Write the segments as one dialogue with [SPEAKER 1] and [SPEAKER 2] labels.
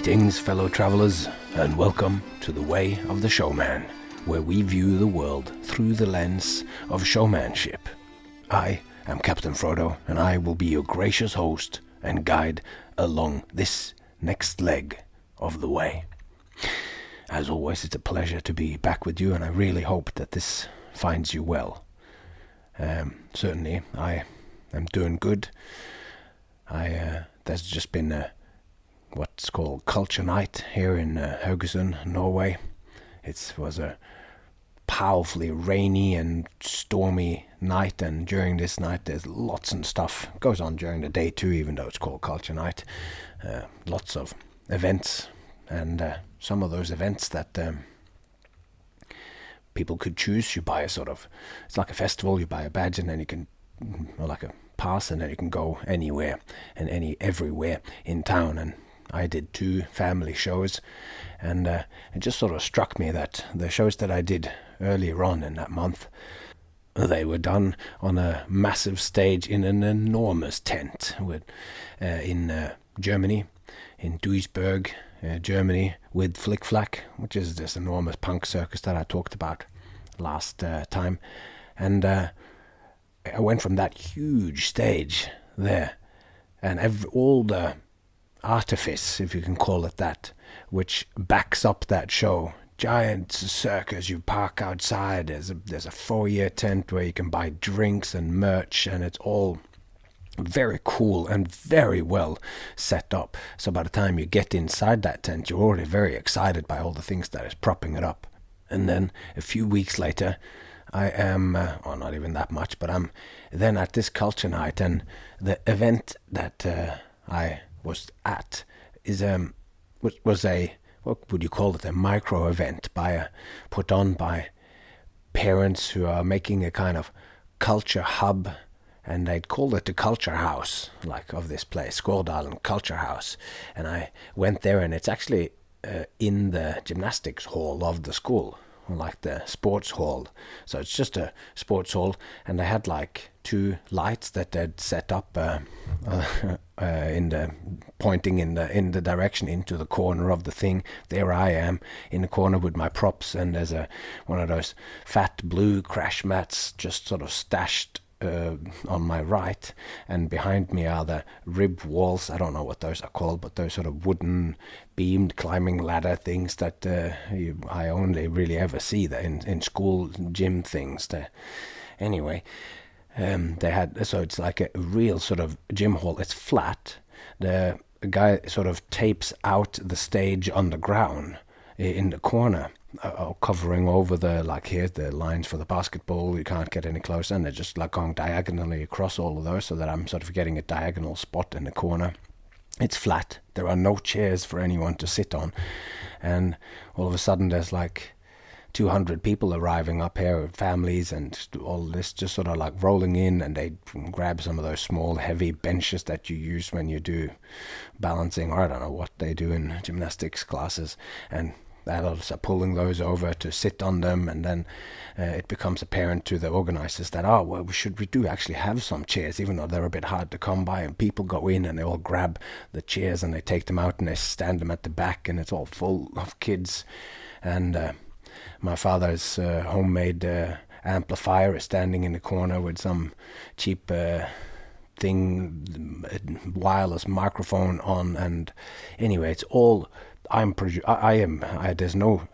[SPEAKER 1] Greetings, fellow travelers, and welcome to the Way of the Showman, where we view the world through the lens of showmanship. I am Captain Frodo, and I will be your gracious host and guide along this next leg of the way. As always, it's a pleasure to be back with you, and I really hope that this finds you well. Certainly, I am doing good. There's just been what's called Culture Night here in Haugesund, Norway. It was a powerfully rainy and stormy night, and during this night there's lots of stuff. It goes on during the day too, even though it's called Culture Night. Lots of events, and some of those events that people could choose. You buy it's like a festival, you buy a badge and then you can, or like a pass, and then you can go anywhere and everywhere in town. And I did 2 family shows, and it just sort of struck me that the shows that I did earlier on in that month, they were done on a massive stage in an enormous tent in Germany, in Duisburg, Germany, with Flick Flack, which is this enormous punk circus that I talked about last time. And I went from that huge stage there, and all the artifice, if you can call it that, which backs up that show. Giant circus, you park outside, there's a foyer tent where you can buy drinks and merch, and it's all very cool and very well set up. So by the time you get inside that tent, you're already very excited by all the things that is propping it up. And then a few weeks later, I am, not even that much, but I'm then at this culture night, and the event that I was at was a, what would you call it, a micro event put on by parents who are making a kind of culture hub, and they'd called it the culture house, like of this place, Skårdalen Culture House. And I went there, and it's actually in the gymnastics hall of the school, like the sports hall. So it's just a sports hall, and they had like 2 lights that they'd set up pointing in the direction into the corner of the thing. There I am in the corner with my props, and there's one of those fat blue crash mats just sort of stashed on my right, and behind me are the rib walls. I don't know what those are called, but those sort of wooden beamed climbing ladder things that I only really ever see that in school gym things. Anyway, they had, so it's like a real sort of gym hall. It's flat. The guy sort of tapes out the stage on the ground in the corner, covering over here's the lines for the basketball. You can't get any closer, and they're just like going diagonally across all of those, so that I'm sort of getting a diagonal spot in the corner. It's flat. There are no chairs for anyone to sit on, and all of a sudden there's like 200 people arriving up here, families, and all this just sort of like rolling in, and they grab some of those small heavy benches that you use when you do balancing, or I don't know what they do in gymnastics classes, and adults are pulling those over to sit on them. And then it becomes apparent to the organizers that, we do actually have some chairs, even though they're a bit hard to come by. And people go in, and they all grab the chairs, and they take them out, and they stand them at the back, and it's all full of kids. And my father's homemade amplifier is standing in the corner with some cheap wireless microphone on. And anyway, it's all there's no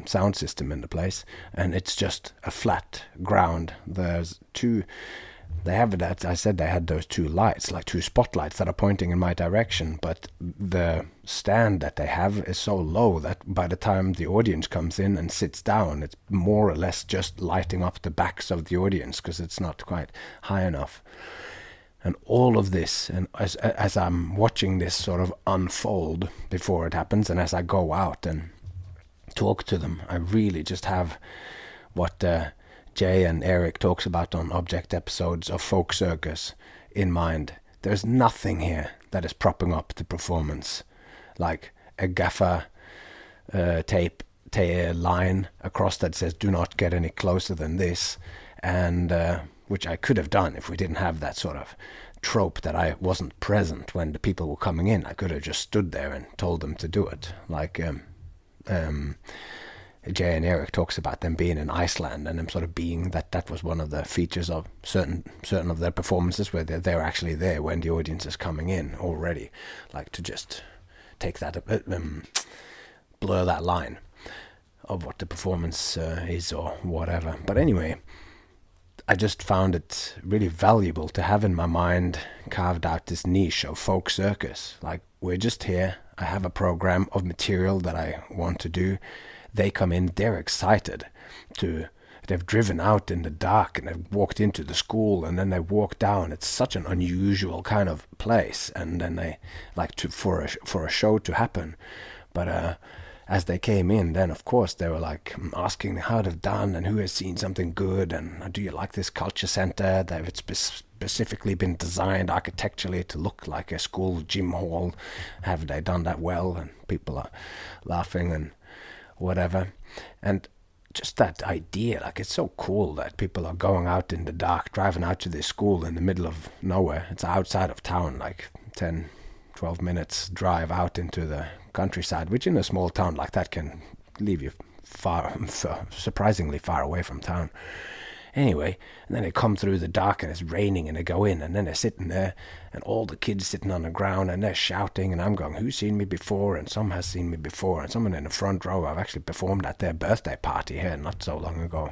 [SPEAKER 1] sound system in the place, and it's just a flat ground. They have that. I said they had those 2 lights, like 2 spotlights that are pointing in my direction, but the stand that they have is so low that by the time the audience comes in and sits down, it's more or less just lighting up the backs of the audience, because it's not quite high enough. And all of this, and as I'm watching this sort of unfold before it happens, and as I go out and talk to them, I really just have what Jay and Eric talks about on object episodes of Folk Circus in mind. There's nothing here that is propping up the performance, like a gaffer tape line across that says "do not get any closer than this," and which I could have done if we didn't have that sort of trope that I wasn't present when the people were coming in. I could have just stood there and told them to do it. Like Jay and Eric talks about them being in Iceland and them sort of being that was one of the features of certain of their performances, where they're actually there when the audience is coming in already, like to just take that blur that line of what the performance is or whatever. But anyway, I just found it really valuable to have in my mind carved out this niche of folk circus. Like, we're just here, I have a program of material that I want to do. They come in, they're excited they've driven out in the dark and they've walked into the school and then they walk down. It's such an unusual kind of place, and then they like for a show to happen. But as they came in, then of course they were like asking how they've done and who has seen something good, and do you like this culture center that it's specifically been designed architecturally to look like a school gym hall. Have they done that well? And people are laughing and whatever. And just that idea, like, it's so cool that people are going out in the dark, driving out to this school in the middle of nowhere. It's outside of town, like 10-12 minutes drive out into the countryside, which in a small town like that can leave you surprisingly far away from town. Anyway, and then they come through the dark and it's raining and they go in, and then they're sitting there and all the kids sitting on the ground and they're shouting, and I'm going, who's seen me before? And some has seen me before, and someone in the front row, I've actually performed at their birthday party here not so long ago.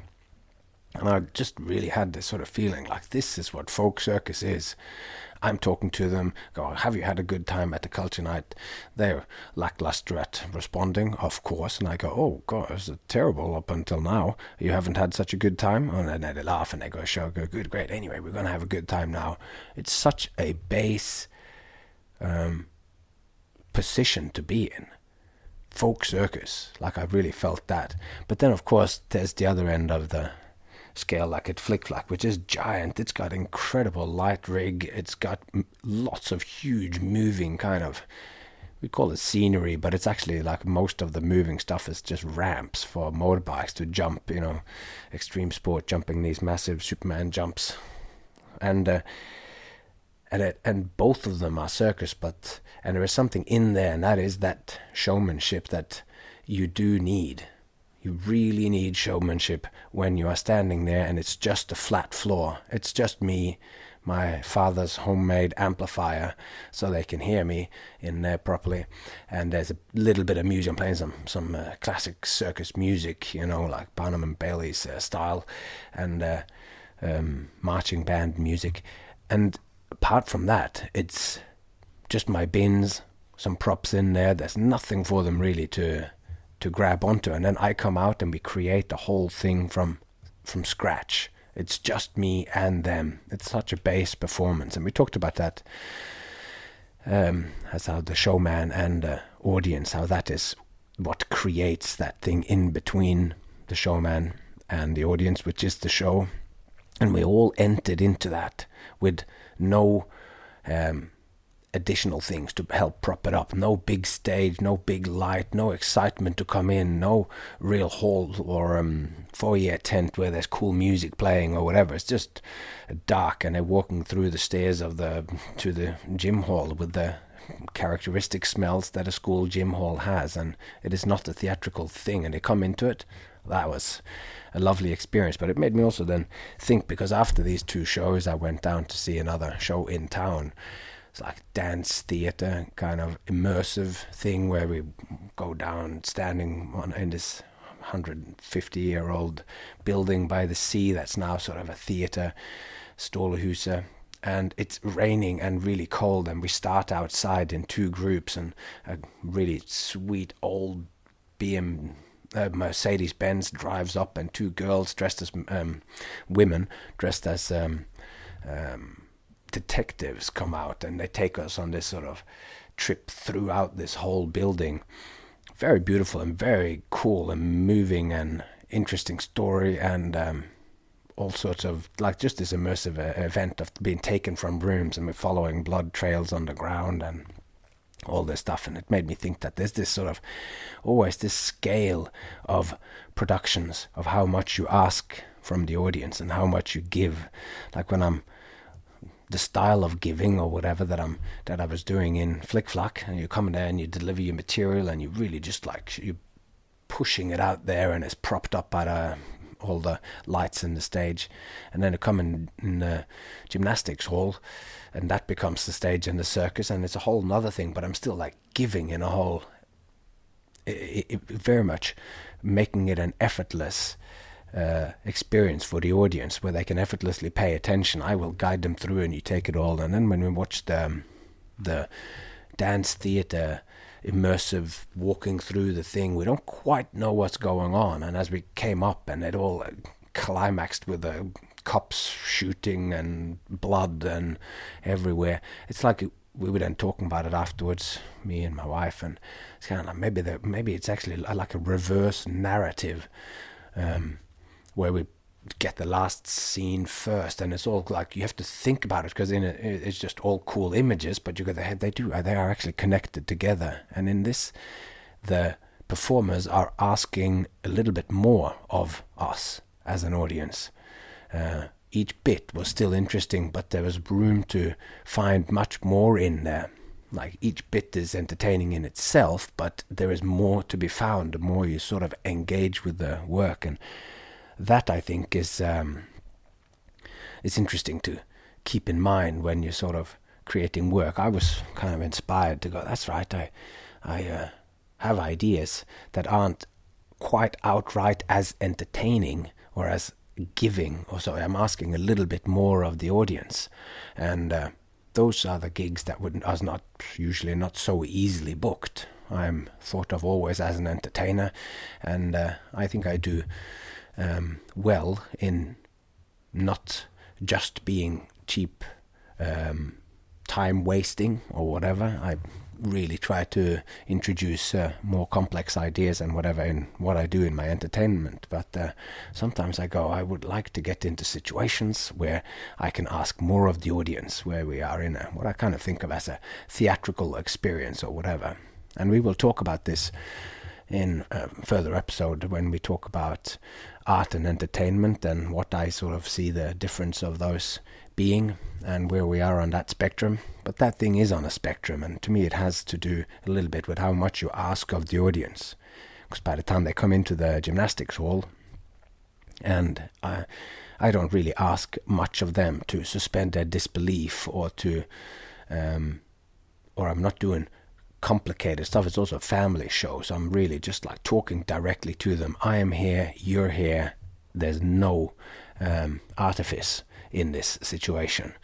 [SPEAKER 1] And I just really had this sort of feeling like this is what folk circus is. I'm talking to them, go, have you had a good time at the culture night? They're lackluster at responding, of course. And I go, oh, God, it was terrible up until now. You haven't had such a good time? And then they laugh and they go, sure, good, great. Anyway, we're going to have a good time now. It's such a base position to be in. Folk circus, like I really felt that. But then, of course, there's the other end of the scale, like at Flick Flack, which is giant. It's got incredible light rig. It's got lots of huge moving kind of, we call it scenery, but it's actually like most of the moving stuff is just ramps for motorbikes to jump, extreme sport, jumping these massive Superman jumps. And both of them are circus, and there is something in there, and that is that showmanship that you do need. You really need showmanship when you are standing there and it's just a flat floor. It's just me, my father's homemade amplifier, so they can hear me in there properly. And there's a little bit of music. I'm playing some classic circus music, like Barnum and Bailey's style, and marching band music. And apart from that, it's just my bins, some props in there. There's nothing for them really to grab onto, and then I come out and we create the whole thing from scratch. It's just me and them. It's such a base performance, and we talked about that as how the showman and the audience, how that is what creates that thing in between the showman and the audience, which is the show. And we all entered into that with no additional things to help prop it up. No big stage, no big light, no excitement to come in, no real hall or foyer tent where there's cool music playing or whatever. It's just dark, and they're walking through the stairs to the gym hall with the characteristic smells that a school gym hall has, and it is not a theatrical thing, and they come into it. That was a lovely experience, but it made me also then think, because after these two shows I went down to see another show in town. It's like dance theater kind of immersive thing where we go down standing in this 150-year-old building by the sea that's now sort of a theater, Stålhuset, and it's raining and really cold, and we start outside in two groups, and a really sweet old Mercedes-Benz drives up, and two girls dressed as women dressed as detectives come out, and they take us on this sort of trip throughout this whole building. Very beautiful and very cool and moving and interesting story, and all sorts of, like, just this immersive event of being taken from rooms, and we're following blood trails on the ground and all this stuff. And it made me think that there's this sort of always this scale of productions of how much you ask from the audience and how much you give. Like when I'm the style of giving or whatever that I was doing in Flick Flack, and you come in there and you deliver your material and you really just like you pushing it out there, and it's propped up by all the lights in the stage, and then you come in the gymnastics hall, and that becomes the stage in the circus, and it's a whole nother thing. But I'm still like giving in a whole, very much making it an effortless experience for the audience, where they can effortlessly pay attention. I will guide them through, and you take it all. And then when we watch the dance theater immersive walking through the thing, we don't quite know what's going on. And as we came up, and it all climaxed with the cops shooting and blood and everywhere, it's like we were then talking about it afterwards, me and my wife, and it's kind of like maybe it's actually like a reverse narrative, where we get the last scene first, and it's all like you have to think about it, because it's just all cool images, but they are actually connected together. And in this, the performers are asking a little bit more of us as an audience. Each bit was still interesting, but there was room to find much more in there. Like each bit is entertaining in itself, but there is more to be found the more you sort of engage with the work. And that, I think, is it's interesting to keep in mind when you're sort of creating work. I was kind of inspired to go, that's right, I have ideas that aren't quite outright as entertaining or as giving, or so I'm asking a little bit more of the audience. And those are the gigs that are not usually not so easily booked. I'm thought of always as an entertainer, and I think I do well in not just being cheap time wasting or whatever. I really try to introduce more complex ideas and whatever in what I do in my entertainment, but sometimes I would like to get into situations where I can ask more of the audience, where we are in what I kind of think of as a theatrical experience or whatever. And we will talk about this in a further episode when we talk about art and entertainment and what I sort of see the difference of those being and where we are on that spectrum. But that thing is on a spectrum, and to me it has to do a little bit with how much you ask of the audience. Because by the time they come into the gymnastics hall, and I don't really ask much of them to suspend their disbelief or to or I'm not doing complicated stuff. It's also a family show, so I'm really just like talking directly to them. I am here, you're here. There's no artifice in this situation,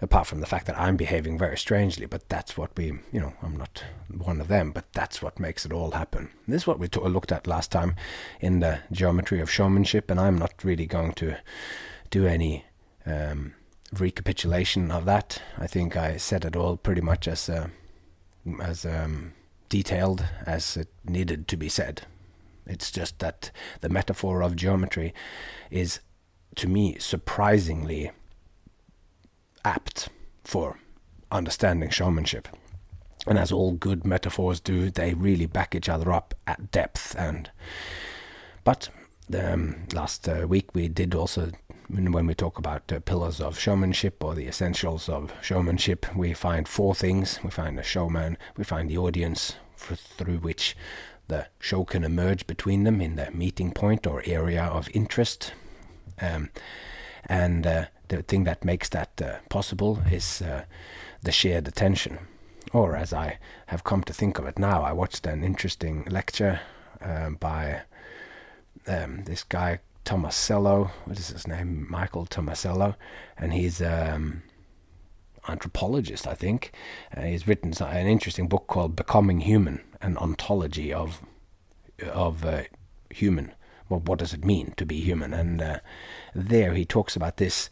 [SPEAKER 1] apart from the fact that I'm behaving very strangely, but that's what I'm not one of them, but that's what makes it all happen. This is what we looked at last time in the geometry of showmanship, and I'm not really going to do any recapitulation of that. I think I said it all pretty much as detailed as it needed to be said. It's just that the metaphor of geometry is, to me, surprisingly apt for understanding showmanship. And as all good metaphors do, they really back each other up at depth. But last week we did also, when we talk about pillars of showmanship or the essentials of showmanship, we find four things. We find the showman, we find the audience through which the show can emerge between them in the meeting point or area of interest. And the thing that makes that possible is the shared attention. Or as I have come to think of it now, I watched an interesting lecture by this guy Tomasello. What is his name? Michael Tomasello, and he's anthropologist, I think. He's written an interesting book called Becoming Human, an ontology of human. Well, what does it mean to be human? And there he talks about this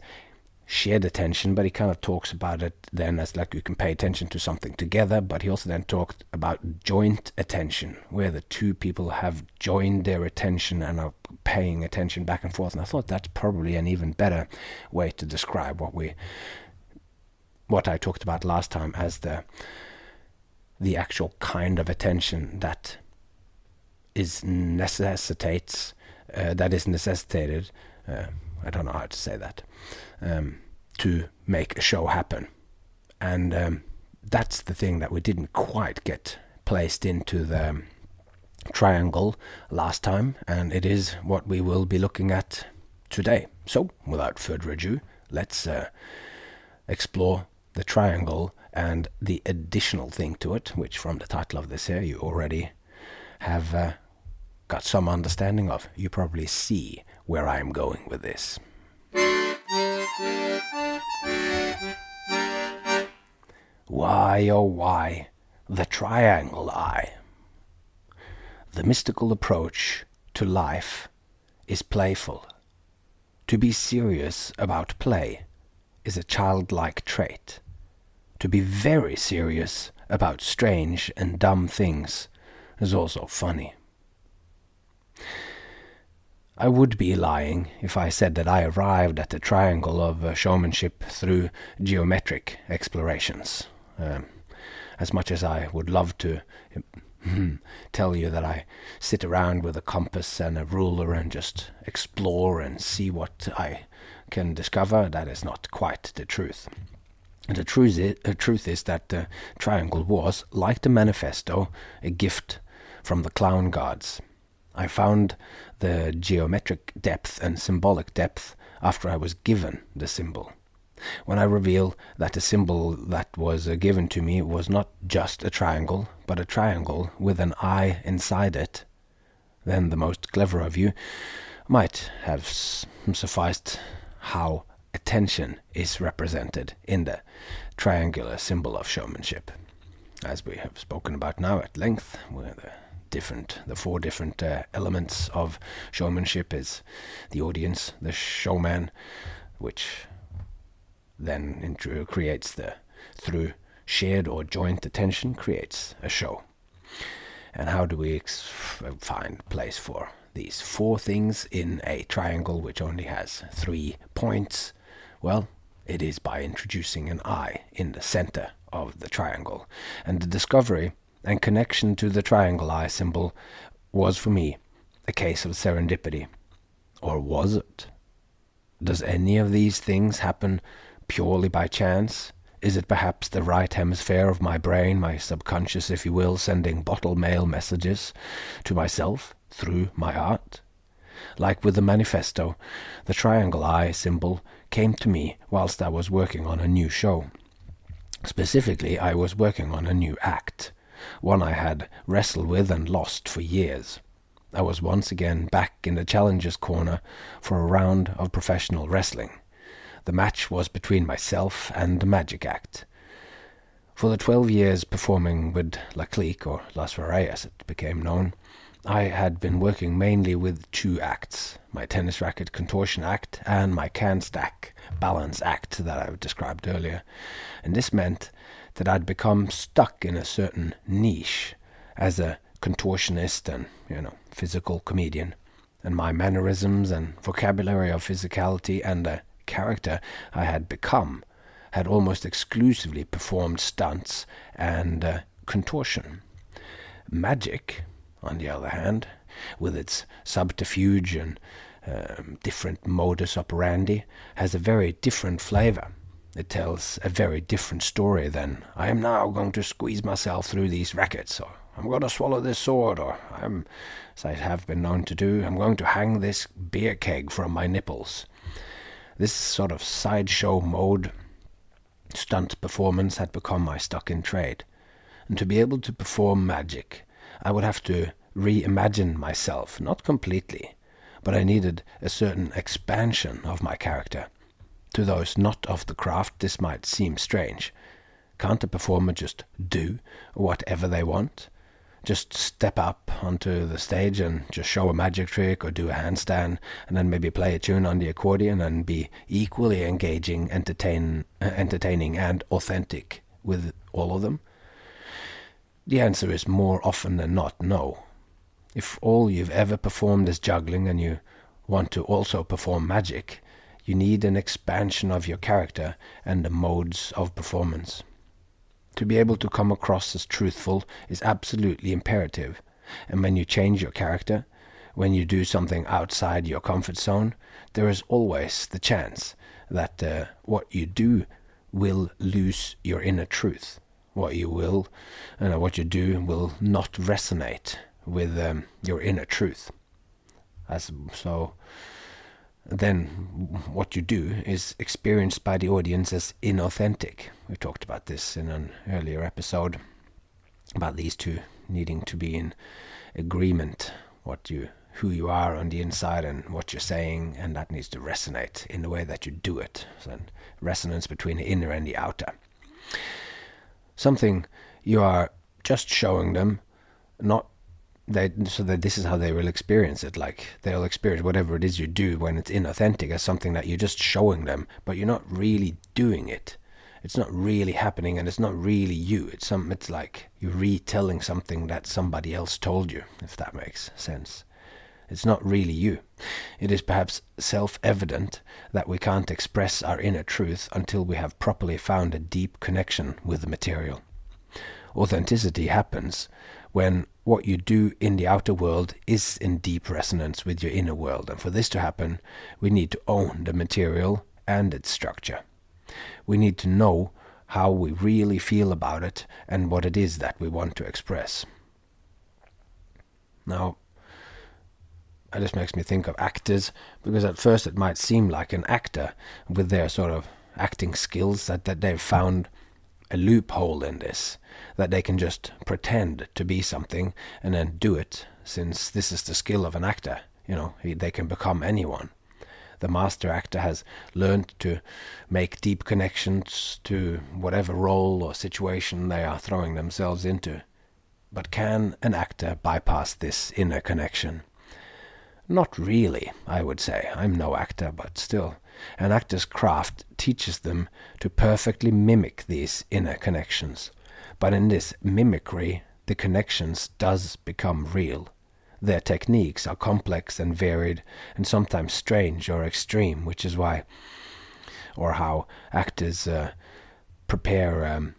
[SPEAKER 1] shared attention, but he kind of talks about it then as like you can pay attention to something together, but he also then talked about joint attention, where the two people have joined their attention and are paying attention back and forth. And I thought that's probably an even better way to describe what I talked about last time as the actual kind of attention that is necessitated. I don't know how to say that. to make a show happen. And that's the thing that we didn't quite get placed into the triangle last time, and it is what we will be looking at today. So, without further ado, let's explore the triangle and the additional thing to it, which from the title of this here you already have got some understanding of. You probably see where I'm going with this. Why, oh why, the triangle eye? The mystical approach to life is playful. To be serious about play is a childlike trait. To be very serious about strange and dumb things is also funny. I would be lying if I said that I arrived at the triangle of showmanship through geometric explorations. As much as I would love to tell you that I sit around with a compass and a ruler and just explore and see what I can discover, that is not quite the truth. And the truth is that the triangle was, like the manifesto, a gift from the clown gods. I found the geometric depth and symbolic depth after I was given the symbol. When I reveal that the symbol that was given to me was not just a triangle, but a triangle with an eye inside it, then the most clever of you might have sufficed how attention is represented in the triangular symbol of showmanship. As we have spoken about now at length, where the four different elements of showmanship is the audience, the showman, which then creates through shared or joint attention, creates a show. And how do we find place for these four things in a triangle which only has 3 points? Well, it is by introducing an eye in the center of the triangle. And the discovery and connection to the triangle eye symbol was for me a case of serendipity. Or was it? Does any of these things happen purely by chance? Is it perhaps the right hemisphere of my brain, my subconscious, if you will, sending bottle mail messages to myself through my art? Like with the manifesto, the triangle eye symbol came to me whilst I was working on a new show. Specifically, I was working on a new act, one I had wrestled with and lost for years. I was once again back in the challenger's corner for a round of professional wrestling. The match was between myself and the magic act. For the 12 years performing with La Clique, or La Soirée as it became known, I had been working mainly with 2 acts, my tennis racket contortion act and my can stack balance act that I've described earlier. And this meant that I'd become stuck in a certain niche as a contortionist and, physical comedian. And my mannerisms and vocabulary of physicality and the character I had become had almost exclusively performed stunts and contortion. Magic, on the other hand, with its subterfuge and different modus operandi, has a very different flavor. It tells a very different story than, I am now going to squeeze myself through these rackets, or I'm going to swallow this sword, or as I have been known to do, I'm going to hang this beer keg from my nipples. This sort of sideshow mode, stunt performance, had become my stock-in-trade. And to be able to perform magic, I would have to reimagine myself, not completely, but I needed a certain expansion of my character. To those not of the craft, this might seem strange. Can't a performer just do whatever they want? Just step up onto the stage and just show a magic trick or do a handstand and then maybe play a tune on the accordion and be equally engaging, entertaining and authentic with all of them? The answer is more often than not no. If all you've ever performed is juggling and you want to also perform magic, you need an expansion of your character and the modes of performance. To be able to come across as truthful is absolutely imperative, and when you change your character, when you do something outside your comfort zone, there is always the chance that what you do will lose your inner truth. What you do will not resonate with your inner truth. So then what you do is experienced by the audience as inauthentic. We talked about this in an earlier episode, about these two needing to be in agreement, who you are on the inside and what you're saying, and that needs to resonate in the way that you do it. So resonance between the inner and the outer. Something you are just showing them, so that this is how they will experience it. Like, they'll experience whatever it is you do when it's inauthentic as something that you're just showing them, but you're not really doing it. It's not really happening, and it's not really you. It's like you're retelling something that somebody else told you, if that makes sense. It's not really you. It is perhaps self-evident that we can't express our inner truth until we have properly found a deep connection with the material. Authenticity happens when what you do in the outer world is in deep resonance with your inner world. And for this to happen, we need to own the material and its structure. We need to know how we really feel about it and what it is that we want to express. Now, this makes me think of actors, because at first it might seem like an actor with their sort of acting skills that they've found a loophole in this, that they can just pretend to be something and then do it, since this is the skill of an actor. They can become anyone. The master actor has learned to make deep connections to whatever role or situation they are throwing themselves into. But can an actor bypass this inner connection? Not really, I would say. I'm no actor, but still. An actor's craft teaches them to perfectly mimic these inner connections. But in this mimicry, the connections does become real. Their techniques are complex and varied, and sometimes strange or extreme, which is why, or how actors prepare,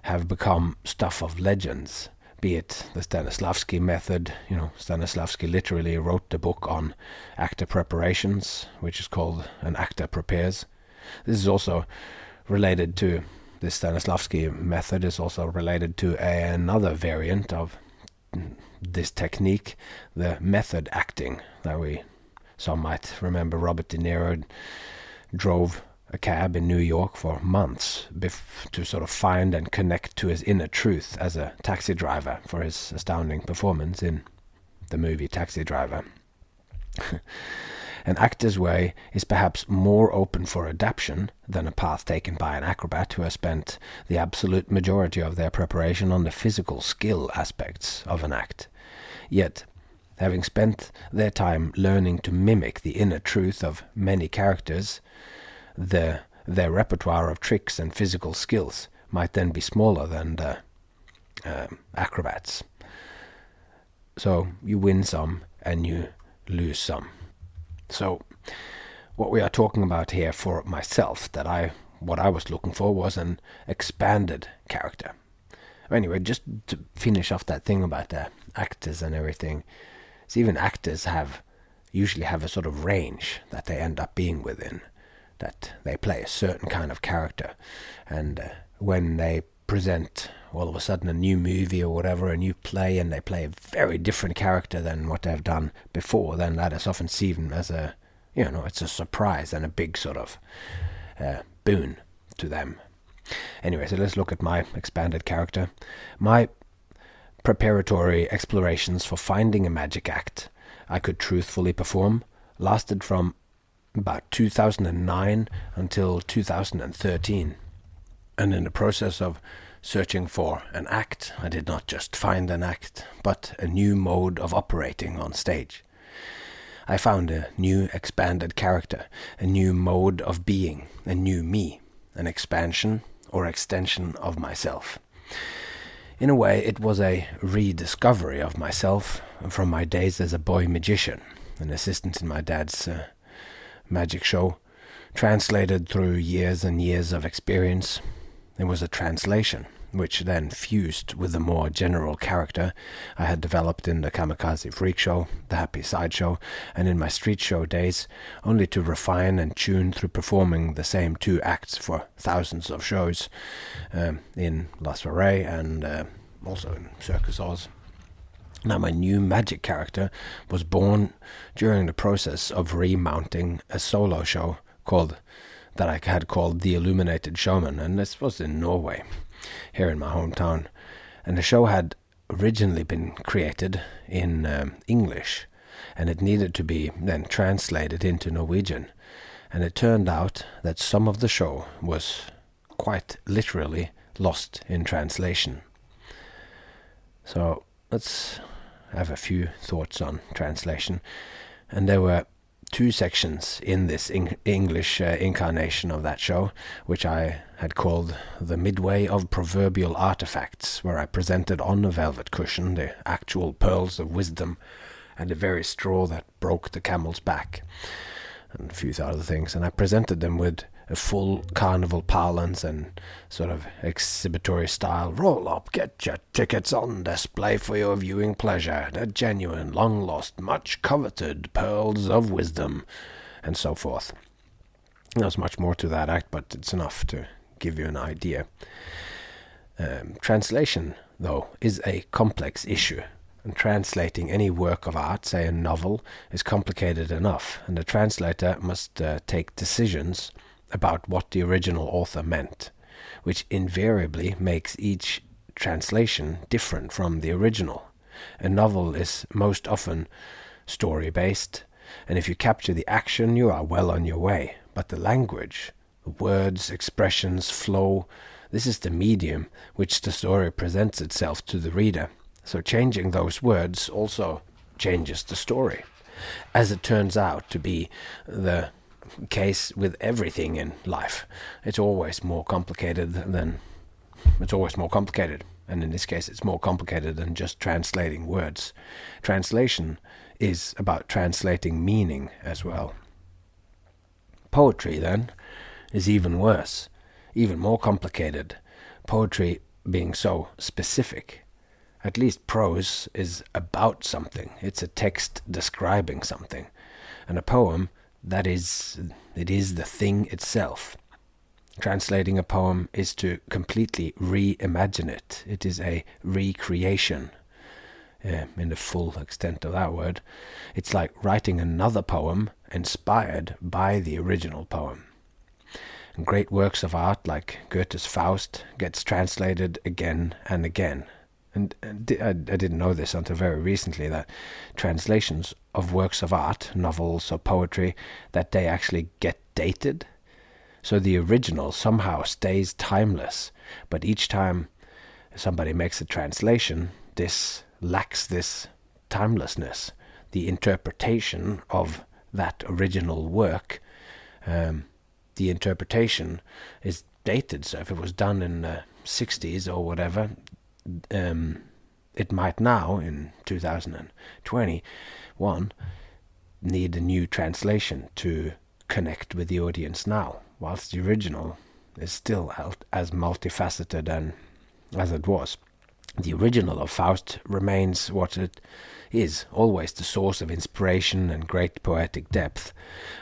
[SPEAKER 1] have become stuff of legends. Be it the Stanislavski method. Stanislavski literally wrote the book on actor preparations, which is called An Actor Prepares. This Stanislavski method is also related to another variant of this technique, the method acting, that some might remember. Robert De Niro drove a cab in New York for months to sort of find and connect to his inner truth as a taxi driver for his astounding performance in the movie Taxi Driver. An actor's way is perhaps more open for adaptation than a path taken by an acrobat who has spent the absolute majority of their preparation on the physical skill aspects of an act. Yet, having spent their time learning to mimic the inner truth of many characters, their repertoire of tricks and physical skills might then be smaller than the acrobats. So you win some and you lose some. So what we are talking about here for myself, what I was looking for was an expanded character. Anyway, just to finish off that thing about the actors and everything, so even actors usually have a sort of range that they end up being within, that they play a certain kind of character, and when they present all of a sudden a new movie or whatever, a new play, and they play a very different character than what they've done before, then that is often seen as it's a surprise and a big sort of boon to them. Anyway, so let's look at my expanded character. My preparatory explorations for finding a magic act I could truthfully perform lasted from about 2009 until 2013. And in the process of searching for an act, I did not just find an act, but a new mode of operating on stage. I found a new expanded character, a new mode of being, a new me, an expansion or extension of myself. In a way, it was a rediscovery of myself from my days as a boy magician, an assistant in my dad's magic show, translated through years and years of experience. It was a translation, which then fused with the more general character I had developed in the Kamikaze Freak Show, the Happy Sideshow, and in my street show days, only to refine and tune through performing the same 2 acts for thousands of shows in La Soirée and also in Circus Oz. Now, my new magic character was born during the process of remounting a solo show that I had called The Illuminated Showman, and this was in Norway, here in my hometown. And the show had originally been created in English, and it needed to be then translated into Norwegian. And it turned out that some of the show was quite literally lost in translation. So let's have a few thoughts on translation. And there were 2 sections in this English incarnation of that show, which I had called the Midway of Proverbial Artifacts, where I presented on a velvet cushion the actual pearls of wisdom and the very straw that broke the camel's back, and a few other things. And I presented them with a full carnival parlance and sort of exhibitory style. Roll up, get your tickets on display for your viewing pleasure. The genuine, long-lost, much-coveted pearls of wisdom, and so forth. There's much more to that act, but it's enough to give you an idea. Translation, though, is a complex issue. And translating any work of art, say a novel, is complicated enough, and the translator must take decisions about what the original author meant, which invariably makes each translation different from the original. A novel is most often story-based, and if you capture the action, you are well on your way. But the language, the words, expressions, flow, this is the medium which the story presents itself to the reader. So changing those words also changes the story, as it turns out to be the case with everything in life. It's always more complicated, and in this case it's more complicated than just translating words. Translation is about translating meaning as well. Poetry, then, is even worse, even more complicated, poetry being so specific. At least prose is about something. It's a text describing something. And a poem, it is the thing itself. Translating a poem is to completely reimagine it. It is a recreation, in the full extent of that word. It's like writing another poem inspired by the original poem. And great works of art like Goethe's Faust gets translated again and again. And I didn't know this until very recently, that translations of works of art, novels or poetry, that they actually get dated. So the original somehow stays timeless, but each time somebody makes a translation, this lacks this timelessness. The interpretation of that original work, the interpretation is dated. So if it was done in the 60s or whatever, it might now, in 2021, need a new translation to connect with the audience now, whilst the original is still as multifaceted and as it was. The original of Faust remains what it is, always the source of inspiration and great poetic depth,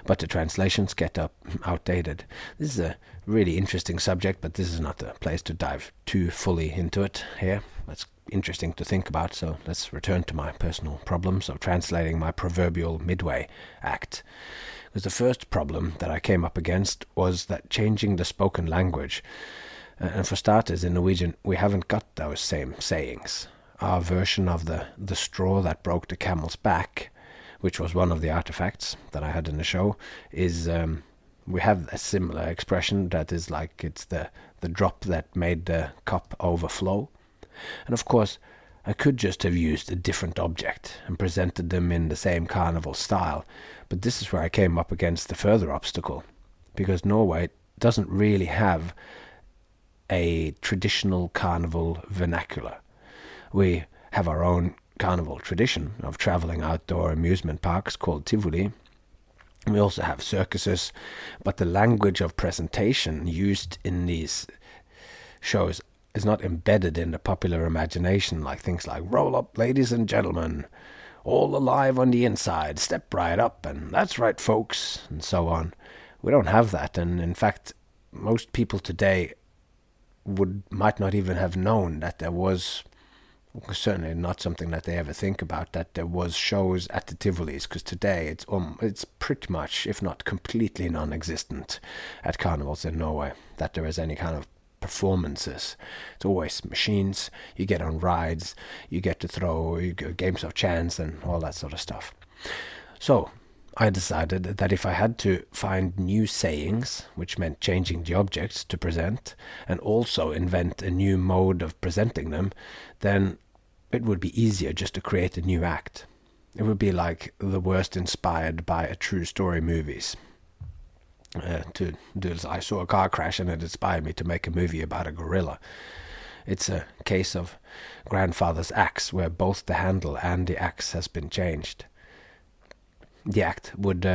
[SPEAKER 1] but the translations get outdated. This is a really interesting subject, but this is not the place to dive too fully into it here. It's interesting to think about, so let's return to my personal problems of translating my proverbial Midway act. Because the first problem that I came up against was that changing the spoken language, and for starters, in Norwegian, we haven't got those same sayings. Our version of the straw that broke the camel's back, which was one of the artifacts that I had in the show, is we have a similar expression that is like it's the drop that made the cup overflow. And of course, I could just have used a different object and presented them in the same carnival style, but this is where I came up against the further obstacle, because Norway doesn't really have a traditional carnival vernacular. We have our own carnival tradition of traveling outdoor amusement parks called Tivoli. We also have circuses, but the language of presentation used in these shows is not embedded in the popular imagination, like things like "roll up, ladies and gentlemen, all alive on the inside, step right up," and "that's right, folks," and so on. We don't have that, and in fact, most people today might not even have known that there was, certainly not something that they ever think about, that there was shows at the Tivolis, because today it's pretty much, if not completely non-existent at carnivals in Norway, that there is any kind of performances. It's always machines, you get on rides, you get to throw, you go games of chance and all that sort of stuff. So I decided that if I had to find new sayings, which meant changing the objects to present, and also invent a new mode of presenting them, then it would be easier just to create a new act. It would be like the worst inspired by a true story movies. To do this, I saw a car crash and it inspired me to make a movie about a gorilla. It's a case of grandfather's axe, where both the handle and the axe has been changed. The act would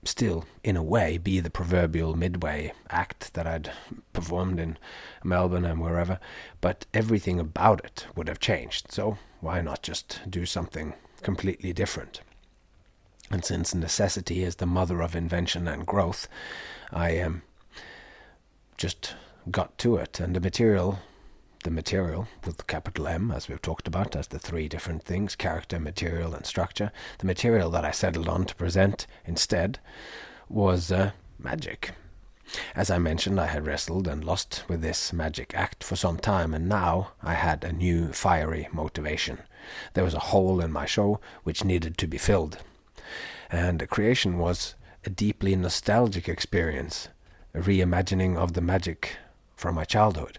[SPEAKER 1] still, in a way, be the proverbial midway act that I'd performed in Melbourne and wherever, but everything about it would have changed, so why not just do something completely different? And since necessity is the mother of invention and growth, I just got to it, and the material with capital M, as we've talked about, as the three different things: character, material, and structure. The material that I settled on to present instead was magic. As I mentioned, I had wrestled and lost with this magic act for some time, and now I had a new fiery motivation. There was a hole in my show which needed to be filled. And the creation was a deeply nostalgic experience, a reimagining of the magic from my childhood.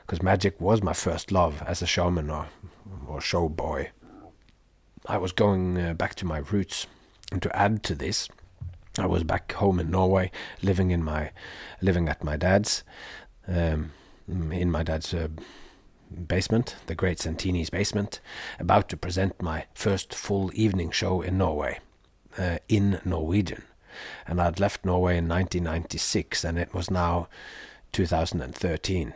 [SPEAKER 1] Because magic was my first love as a showman or show boy. I was going back to my roots, and to add to this, I was back home in Norway, living at my dad's, in my dad's basement, the Great Santini's basement, about to present my first full evening show in Norway, in Norwegian. And I'd left Norway in 1996, and it was now 2013.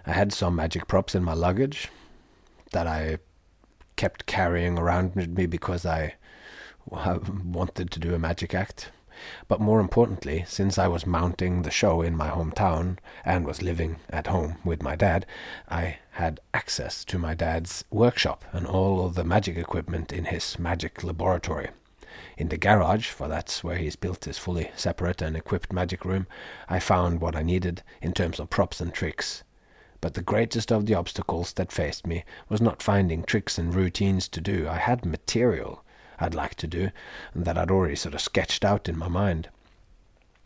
[SPEAKER 1] I had some magic props in my luggage that I kept carrying around with me because I wanted to do a magic act. But more importantly, since I was mounting the show in my hometown and was living at home with my dad, I had access to my dad's workshop and all of the magic equipment in his magic laboratory. In the garage, for that's where he's built his fully separate and equipped magic room, I found what I needed in terms of props and tricks. But the greatest of the obstacles that faced me was not finding tricks and routines to do. I had material I'd like to do, and that I'd already sort of sketched out in my mind.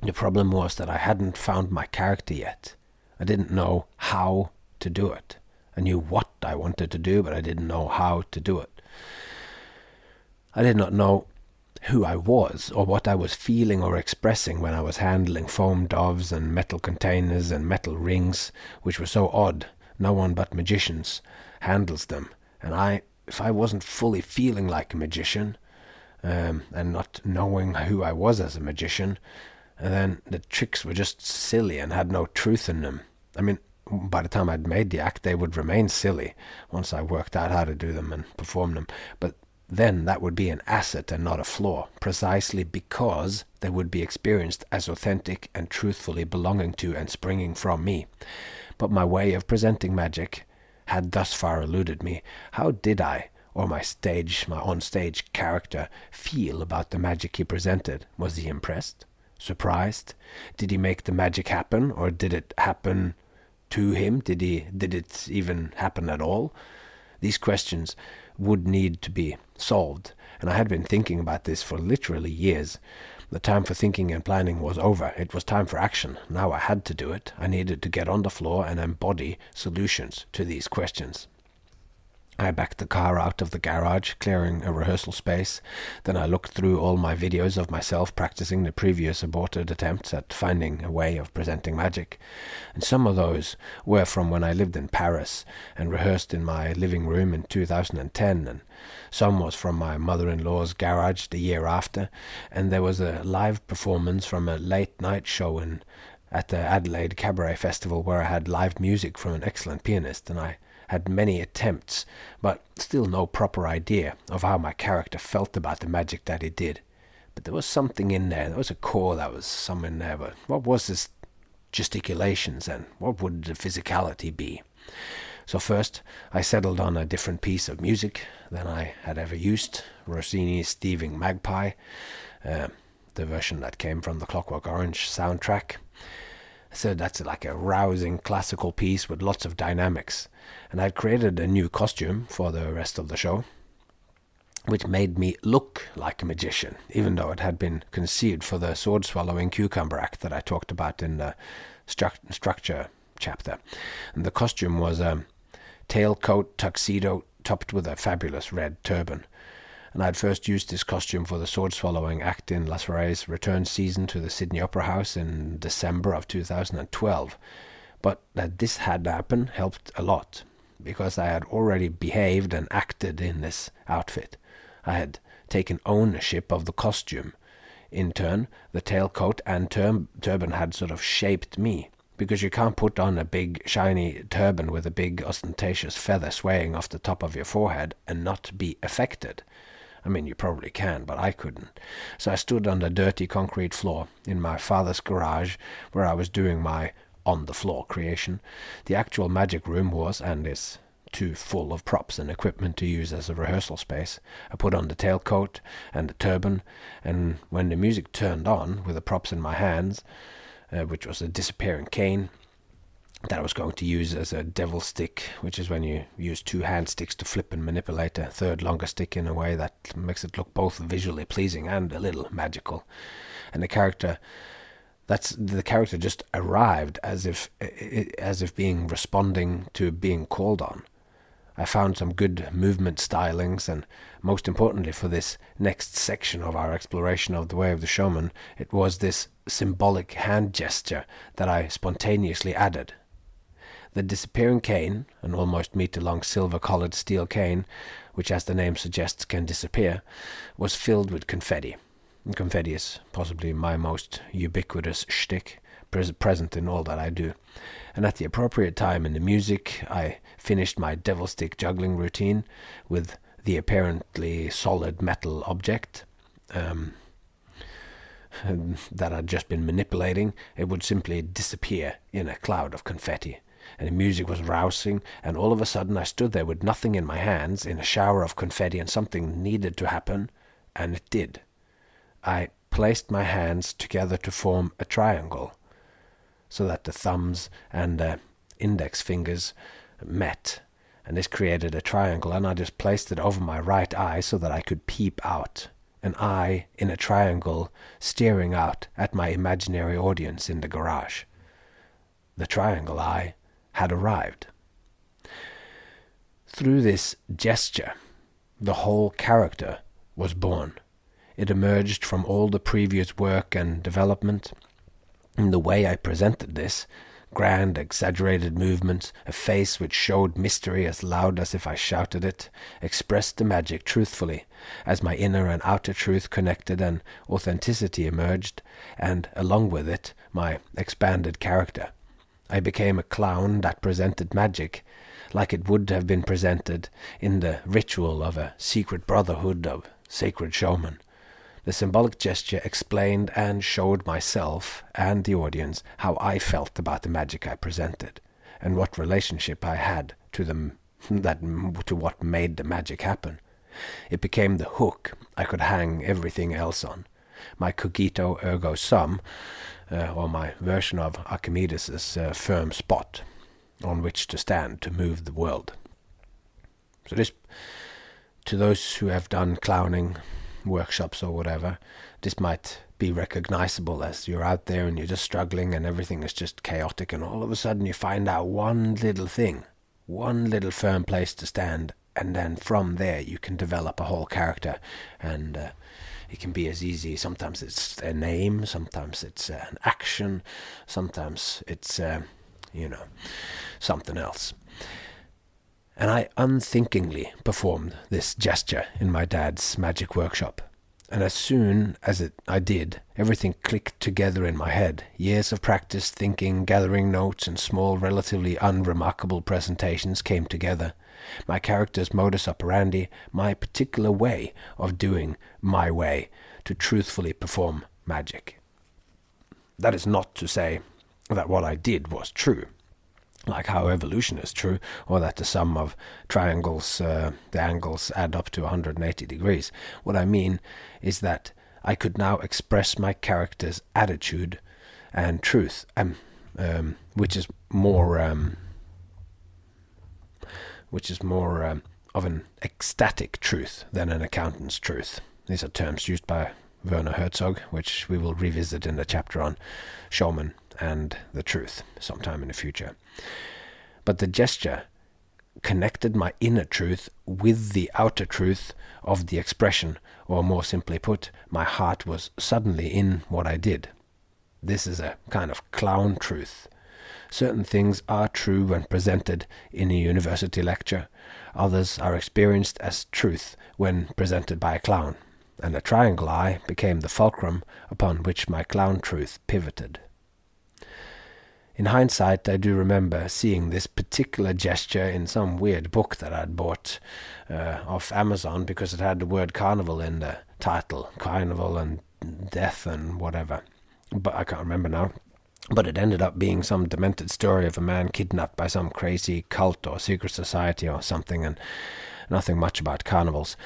[SPEAKER 1] The problem was that I hadn't found my character yet. I didn't know how to do it. I knew what I wanted to do, but I didn't know how to do it. I did not know who I was or what I was feeling or expressing when I was handling foam doves and metal containers and metal rings, which were so odd. No one but magicians handles them. And if I wasn't fully feeling like a magician, and not knowing who I was as a magician, and then the tricks were just silly and had no truth in them. I mean, by the time I'd made the act, they would remain silly once I worked out how to do them and perform them. But then that would be an asset and not a flaw, precisely because they would be experienced as authentic and truthfully belonging to and springing from me. But my way of presenting magic had thus far eluded me. How did I, or my on-stage character, feel about the magic he presented? Was he impressed? Surprised? Did he make the magic happen, or did it happen to him? Did it even happen at all? These questions would need to be solved, and I had been thinking about this for literally years. The time for thinking and planning was over. It was time for action. Now I had to do it. I needed to get on the floor and embody solutions to these questions. I backed the car out of the garage, clearing a rehearsal space. Then I looked through all my videos of myself practicing the previous aborted attempts at finding a way of presenting magic. And some of those were from when I lived in Paris and rehearsed in my living room in 2010, and some was from my mother-in-law's garage the year after, and there was a live performance from a late-night show at the Adelaide Cabaret Festival, where I had live music from an excellent pianist, and I had many attempts, but still no proper idea of how my character felt about the magic that he did. But there was something in there. There was a core that was some in there. But what was this gesticulations, and what would the physicality be? So first, I settled on a different piece of music than I had ever used, Rossini's Thieving Magpie, the version that came from the Clockwork Orange soundtrack. So that's like a rousing classical piece with lots of dynamics. And I'd created a new costume for the rest of the show, which made me look like a magician, even though it had been conceived for the sword-swallowing cucumber act that I talked about in the structure chapter. And the costume was a tailcoat tuxedo topped with a fabulous red turban. And I'd first used this costume for the sword-swallowing act in Lasseret's return season to the Sydney Opera House in December of 2012. But that this had happened helped a lot, because I had already behaved and acted in this outfit. I had taken ownership of the costume. In turn, the tailcoat and turban had sort of shaped me, because you can't put on a big shiny turban with a big ostentatious feather swaying off the top of your forehead and not be affected. I mean, you probably can, but I couldn't. So I stood on the dirty concrete floor in my father's garage, where I was doing my on-the-floor creation. The actual magic room was, and is, too full of props and equipment to use as a rehearsal space. I put on the tailcoat and the turban, and when the music turned on, with the props in my hands, which was a disappearing cane that I was going to use as a devil stick, which is when you use two hand sticks to flip and manipulate a third longer stick in a way that makes it look both visually pleasing and a little magical. And the character just arrived as if responding to being called on. I found some good movement stylings, and most importantly for this next section of our exploration of the way of the showman, it was this symbolic hand gesture that I spontaneously added. The disappearing cane, an almost meter-long silver-collared steel cane, which as the name suggests can disappear, was filled with confetti. And confetti is possibly my most ubiquitous shtick, present in all that I do. And at the appropriate time in the music, I finished my devil stick juggling routine with the apparently solid metal object that I'd just been manipulating. It would simply disappear in a cloud of confetti. And the music was rousing, and all of a sudden I stood there with nothing in my hands, in a shower of confetti, and something needed to happen, and it did. I placed my hands together to form a triangle, so that the thumbs and the index fingers met, and this created a triangle, and I just placed it over my right eye so that I could peep out, an eye in a triangle staring out at my imaginary audience in the garage. The triangle eye had arrived. Through this gesture, the whole character was born. It emerged from all the previous work and development. In the way I presented this, grand, exaggerated movements, a face which showed mystery as loud as if I shouted it, expressed the magic truthfully, as my inner and outer truth connected and authenticity emerged, and, along with it, my expanded character. I became a clown that presented magic, like it would have been presented in the ritual of a secret brotherhood of sacred showmen. The symbolic gesture explained and showed myself and the audience how I felt about the magic I presented, and what relationship I had to what made the magic happen. It became the hook I could hang everything else on, my cogito ergo sum, or my version of Archimedes' firm spot on which to stand to move the world. So this, to those who have done clowning workshops or whatever, this might be recognizable as you're out there and you're just struggling and everything is just chaotic, and all of a sudden you find out one little thing, one little firm place to stand, and then from there you can develop a whole character, and it can be as easy. Sometimes it's a name, sometimes it's an action, sometimes it's something else. And I unthinkingly performed this gesture in my dad's magic workshop. And as soon as I did, everything clicked together in my head. Years of practice, thinking, gathering notes, and small, relatively unremarkable presentations came together. My character's modus operandi, my particular way of doing my way to truthfully perform magic. That is not to say that what I did was true, like how evolution is true, or that the sum of triangles, the angles add up to 180 degrees. What I mean is that I could now express my character's attitude and truth, which is more of an ecstatic truth than an accountant's truth. These are terms used by Werner Herzog, which we will revisit in the chapter on Showman and the truth sometime in the future. But the gesture connected my inner truth with the outer truth of the expression, or more simply put, my heart was suddenly in what I did. This is a kind of clown truth. Certain things are true when presented in a university lecture, others are experienced as truth when presented by a clown, and the triangle eye became the fulcrum upon which my clown truth pivoted. In hindsight, I do remember seeing this particular gesture in some weird book that I'd bought off Amazon because it had the word carnival in the title. Carnival and death and whatever. But I can't remember now. But it ended up being some demented story of a man kidnapped by some crazy cult or secret society or something, and nothing much about carnivals.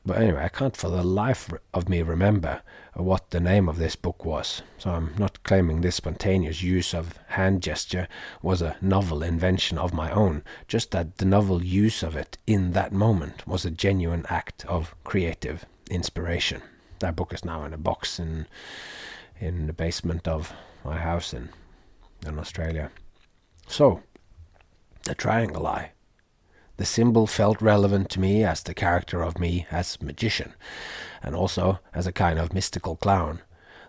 [SPEAKER 1] But anyway, I can't for the life of me remember what the name of this book was, so I'm not claiming this spontaneous use of hand gesture was a novel invention of my own, just that the novel use of it in that moment was a genuine act of creative inspiration. That book is now in a box in the basement of my house in Australia. So, the triangle eye. The symbol felt relevant to me as the character of me as magician, and also as a kind of mystical clown.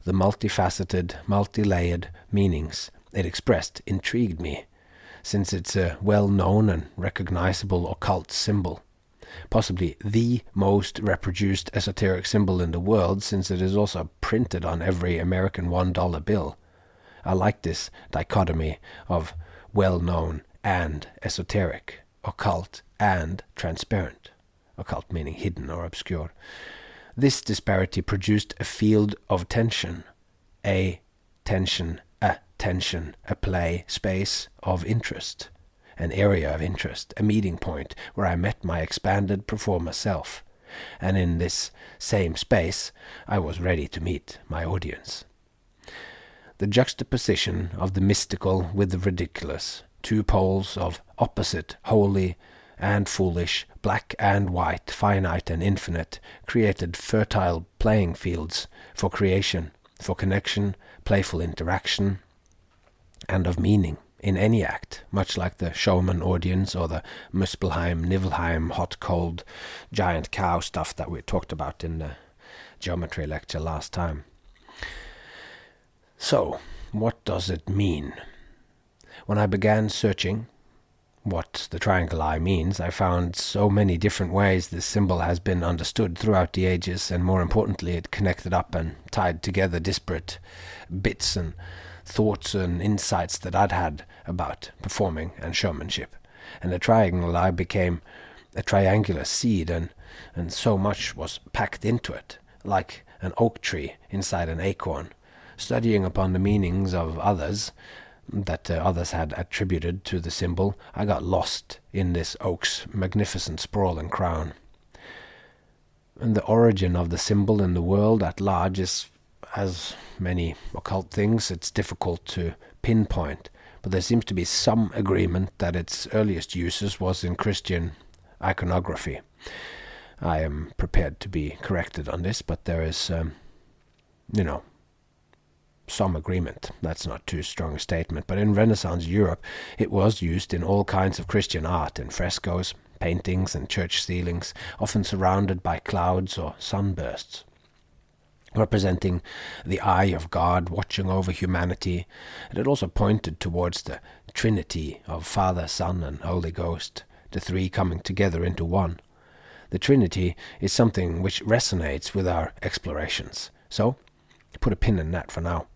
[SPEAKER 1] The multifaceted, multi-layered meanings it expressed intrigued me, since it's a well-known and recognizable occult symbol. Possibly the most reproduced esoteric symbol in the world, since it is also printed on every American $1 bill. I like this dichotomy of well-known and esoteric, occult and transparent, occult meaning hidden or obscure. This disparity produced a field of tension, a play space of interest, an area of interest, a meeting point where I met my expanded performer self, and in this same space I was ready to meet my audience. The juxtaposition of the mystical with the ridiculous, two poles of opposite, holy and foolish, black and white, finite and infinite, created fertile playing fields for creation, for connection, playful interaction, and of meaning in any act, much like the Showman audience or the Muspelheim, Nibelheim, hot, cold, giant cow stuff that we talked about in the geometry lecture last time. So, what does it mean? When I began searching what the triangle eye means, I found so many different ways this symbol has been understood throughout the ages, and more importantly, it connected up and tied together disparate bits and thoughts and insights that I'd had about performing and showmanship. And the triangle eye became a triangular seed, and so much was packed into it, like an oak tree inside an acorn. Studying upon the meanings of others that others had attributed to the symbol, I got lost in this oak's magnificent sprawling crown. And the origin of the symbol in the world at large is, as many occult things, it's difficult to pinpoint, but there seems to be some agreement that its earliest uses was in Christian iconography. I am prepared to be corrected on this, but there is, some agreement. That's not too strong a statement, but in Renaissance Europe it was used in all kinds of Christian art, in frescoes, paintings and church ceilings, often surrounded by clouds or sunbursts, representing the eye of God watching over humanity. And it also pointed towards the Trinity of Father, Son and Holy Ghost, the three coming together into one. The Trinity is something which resonates with our explorations. So, put a pin in that for now.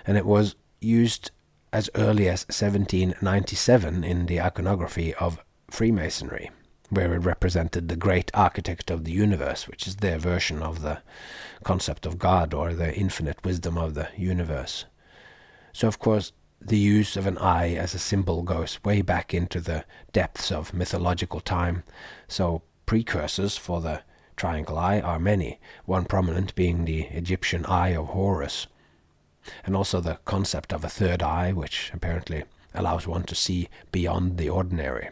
[SPEAKER 1] And it was used as early as 1797 in the iconography of Freemasonry, where it represented the great architect of the universe, which is their version of the concept of God or the infinite wisdom of the universe. So, of course, the use of an eye as a symbol goes way back into the depths of mythological time. So, precursors for the triangle eye are many, one prominent being the Egyptian Eye of Horus, and also the concept of a third eye, which apparently allows one to see beyond the ordinary.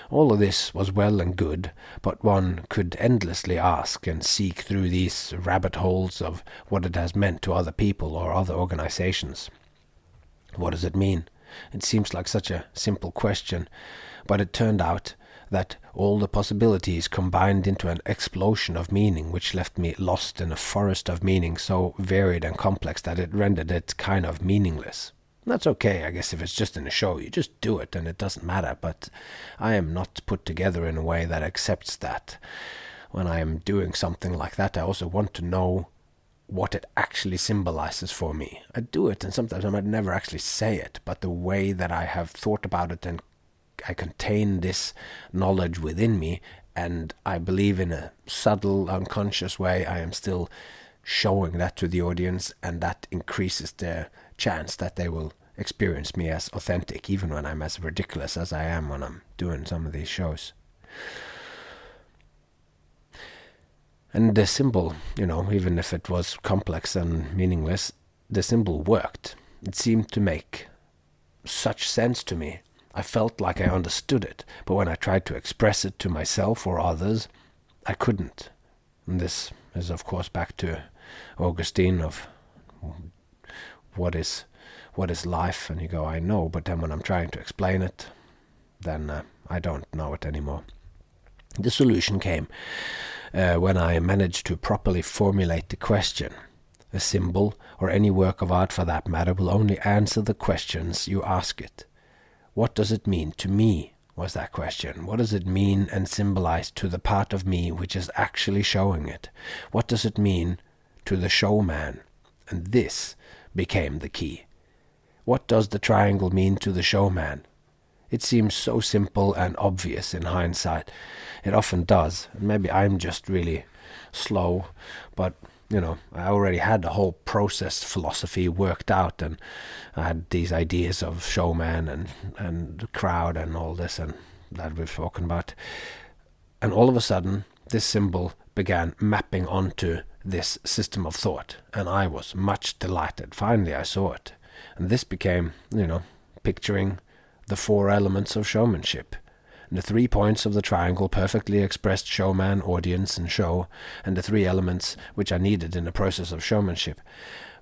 [SPEAKER 1] All of this was well and good, but one could endlessly ask and seek through these rabbit holes of what it has meant to other people or other organizations. What does it mean? It seems like such a simple question, but it turned out that all the possibilities combined into an explosion of meaning, which left me lost in a forest of meaning so varied and complex that it rendered it kind of meaningless. That's okay, I guess, if it's just in a show. You just do it and it doesn't matter, but I am not put together in a way that accepts that. When I am doing something like that, I also want to know what it actually symbolizes for me. I do it, and sometimes I might never actually say it, but the way that I have thought about it, and I contain this knowledge within me, and I believe in a subtle, unconscious way, I am still showing that to the audience, and that increases their chance that they will experience me as authentic, even when I'm as ridiculous as I am when I'm doing some of these shows. And the symbol, even if it was complex and meaningless, the symbol worked. It seemed to make such sense to me. I felt like I understood it, but when I tried to express it to myself or others, I couldn't. And this is, of course, back to Augustine of what is life, and you go, I know, but then when I'm trying to explain it, then I don't know it anymore. The solution came when I managed to properly formulate the question. A symbol, or any work of art for that matter, will only answer the questions you ask it. What does it mean to me, was that question. What does it mean and symbolize to the part of me which is actually showing it? What does it mean to the showman? And this became the key. What does the triangle mean to the showman? It seems so simple and obvious in hindsight. It often does. Maybe I'm just really slow, but I already had the whole process philosophy worked out, and I had these ideas of showman and the crowd and all this, and that we've spoken about. And all of a sudden, this symbol began mapping onto this system of thought, and I was much delighted. Finally, I saw it. And this became, picturing the 4 elements of showmanship. And the 3 points of the triangle perfectly expressed showman, audience, and show, and the 3 elements which I needed in the process of showmanship.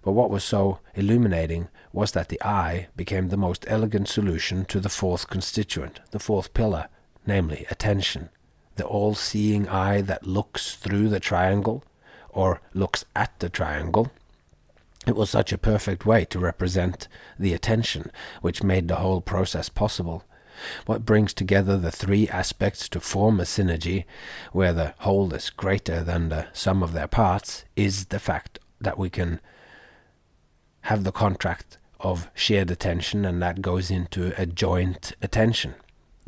[SPEAKER 1] But what was so illuminating was that the eye became the most elegant solution to the 4th constituent, the 4th pillar, namely attention. The all-seeing eye that looks through the triangle, or looks at the triangle. It was such a perfect way to represent the attention, which made the whole process possible. What brings together the 3 aspects to form a synergy, where the whole is greater than the sum of their parts, is the fact that we can have the contract of shared attention, and that goes into a joint attention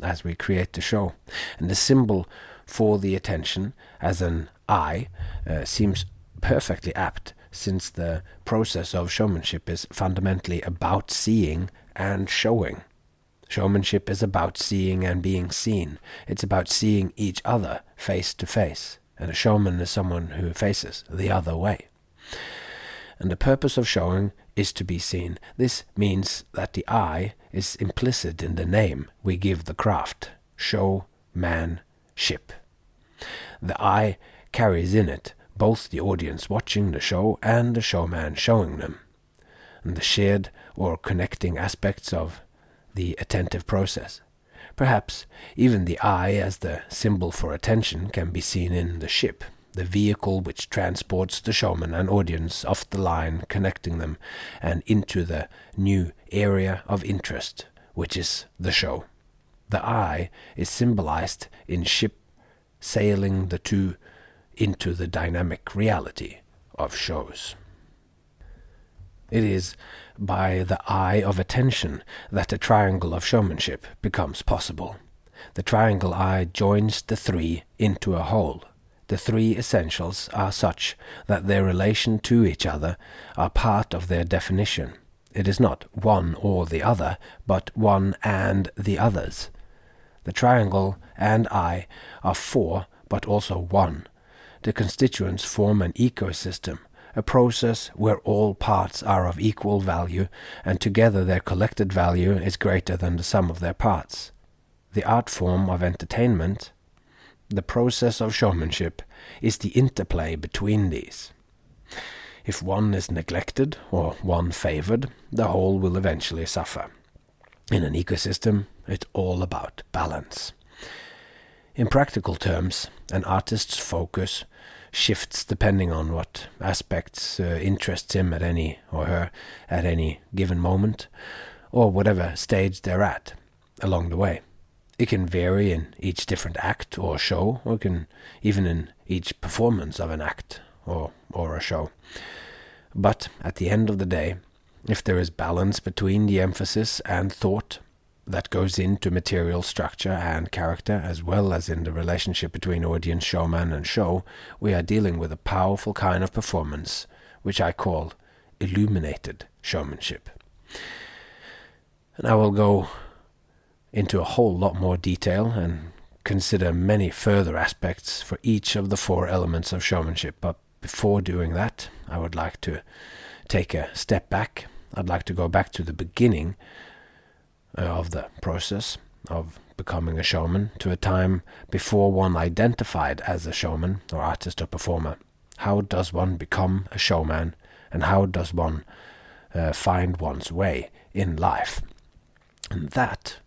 [SPEAKER 1] as we create the show. And the symbol for the attention as an eye seems perfectly apt, since the process of showmanship is fundamentally about seeing and showing. Showmanship is about seeing and being seen. It's about seeing each other face to face, and a showman is someone who faces the other way. And the purpose of showing is to be seen. This means that the eye is implicit in the name we give the craft, showmanship. The eye carries in it both the audience watching the show and the showman showing them, and the shared or connecting aspects of the attentive process. Perhaps even the eye as the symbol for attention can be seen in the ship, the vehicle which transports the showman and audience off the line, connecting them and into the new area of interest, which is the show. The eye is symbolized in ship sailing the two into the dynamic reality of shows. It is by the eye of attention that the triangle of showmanship becomes possible. The triangle eye joins the three into a whole. The three essentials are such that their relation to each other are part of their definition. It is not one or the other, but one and the others. The triangle and I are four, but also one. The constituents form an ecosystem, a process where all parts are of equal value, and together their collected value is greater than the sum of their parts. The art form of entertainment, the process of showmanship, is the interplay between these. If one is neglected or one favored, the whole will eventually suffer. In an ecosystem, it's all about balance. In practical terms, an artist's focus shifts depending on what aspects interests him at any or her at any given moment, or whatever stage they're at along the way. It can vary in each different act or show, or can even in each performance of an act or a show. But at the end of the day, if there is balance between the emphasis and thought that goes into material structure and character, as well as in the relationship between audience, showman, and show, we are dealing with a powerful kind of performance, which I call illuminated showmanship. And I will go into a whole lot more detail and consider many further aspects for each of the four elements of showmanship. But before doing that, I would like to take a step back. I'd like to go back to the beginning of the process of becoming a showman, to a time before one identified as a showman or artist or performer. How does one become a showman, and how does one find one's way in life? And that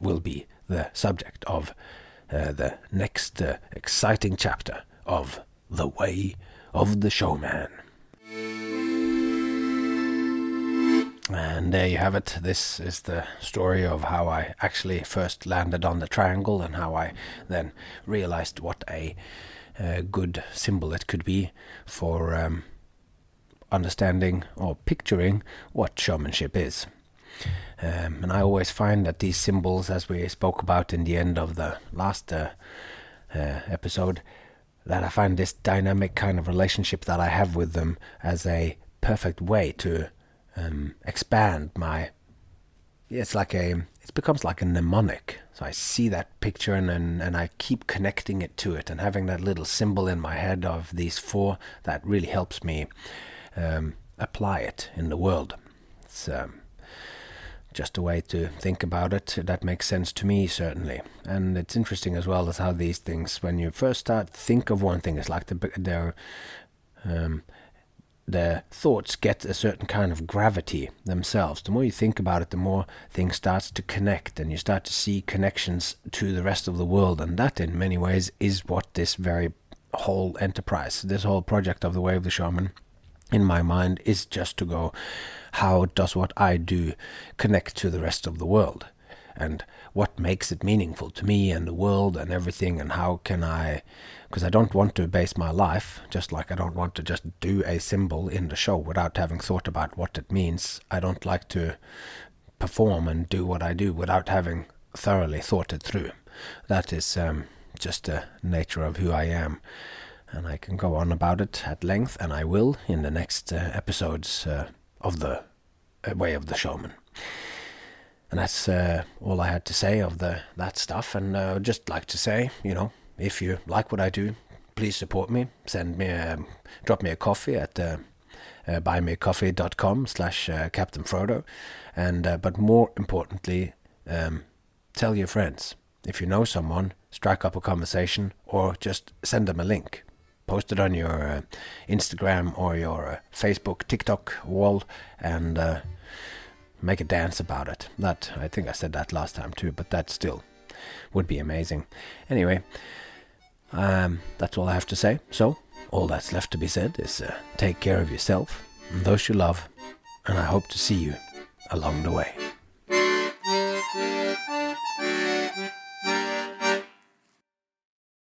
[SPEAKER 1] will be the subject of the next exciting chapter of The Way of the Showman. And there you have it. This is the story of how I actually first landed on the triangle, and how I then realized what a good symbol it could be for understanding or picturing what showmanship is. And I always find that these symbols, as we spoke about in the end of the last episode, that I find this dynamic kind of relationship that I have with them as a perfect way to expand my... it becomes like a mnemonic. So I see that picture and I keep connecting it to it, and having that little symbol in my head of these four, that really helps me apply it in the world. It's just a way to think about it that makes sense to me, certainly. And it's interesting as well as how these things, when you first start think of one thing, it's like the thoughts get a certain kind of gravity themselves. The more you think about it, the more things starts to connect, and you start to see connections to the rest of the world. And that, in many ways, is what this very whole enterprise, this whole project of The Way of the Shaman, in my mind, is just to go, how does what I do connect to the rest of the world? And what makes it meaningful to me and the world and everything, and how can I... because I don't want to base my life, just like I don't want to just do a symbol in the show without having thought about what it means. I don't like to perform and do what I do without having thoroughly thought it through. That is just the nature of who I am. And I can go on about it at length, and I will in the next episodes of The Way of the Showman. And that's all I had to say of that stuff. And I'd just like to say, if you like what I do, please support me. Drop me a coffee at buymeacoffee.com/Captain Frodo. And but more importantly, tell your friends. If you know someone, strike up a conversation, or just send them a link. Post it on your Instagram or your Facebook, TikTok wall, and make a dance about it. That, I think I said that last time too, but that still would be amazing. Anyway, that's all I have to say. So, all that's left to be said is take care of yourself and those you love, and I hope to see you along the way.